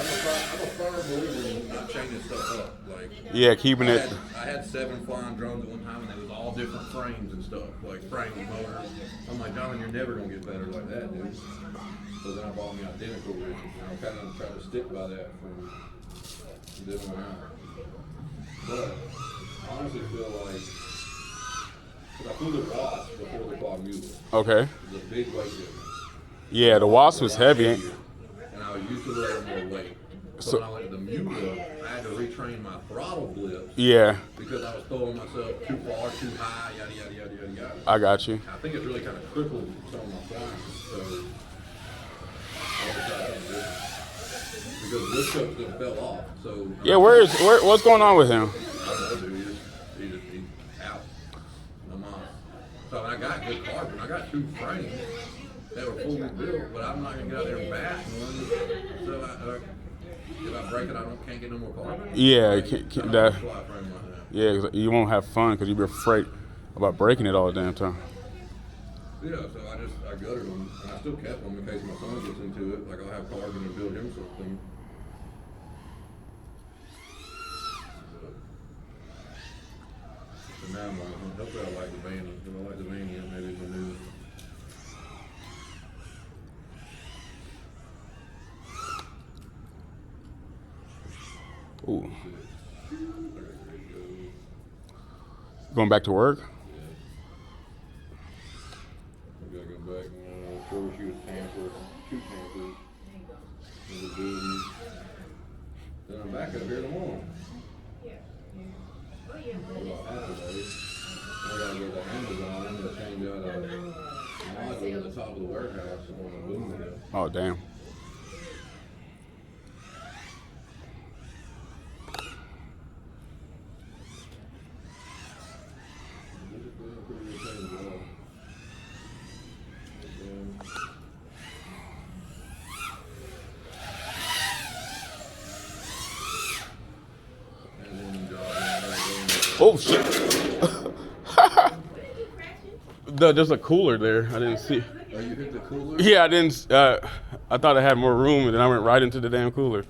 I'm a firm believer in not changing stuff up. Like, yeah, keeping it. I had 7 flying drones at one time, and they was all different frames and stuff, like frame with motors. I'm like, Jonathan, you're never gonna get better like that, dude. So then I bought me identical rigs, and I'm kind of trying to stick by that from this one out. But I honestly feel like, because I flew the Wasp before the Quadmula. Okay. It's a big weight difference. Yeah, the Wasp was heavy. And I was used to letting more weight. So when I went to the Mula, I had to retrain my throttle blips. Yeah. Because I was throwing myself too far, too high, yada, yada, yada, yada, yada. I got you. I think it's really kind of crippled some of my flying. So I had to try something different. Because this coach done fell off. So Yeah, what's going on with him? I don't know, dude. He's out. I'm on. So I got good carbon. I got 2 frames that were fully built, but I'm not gonna get out there and bash one. So if I break it, can't get no more carbon. Yeah, Yeah, yeah, you won't have fun because you'll be afraid about breaking it all the damn time. so I gutted them, and I still kept them in case my son gets into it. Like, I'll have carbon and build him something. So now hopefully I like the Vanny. If I like the Vanny, maybe it's a new. Ooh. Going back to work? Yeah. I gotta go back and troubleshoot a tamper, 2 tampers, and the duties. Then I'm back up here tomorrow. About half a day. I gotta go to Amazon and change out a module at the top of the warehouse on the boom hill. Oh, damn. Oh shit! There's a cooler there. I didn't see. Oh, you hit the cooler? Yeah, I didn't. I thought I had more room, and then I went right into the damn cooler.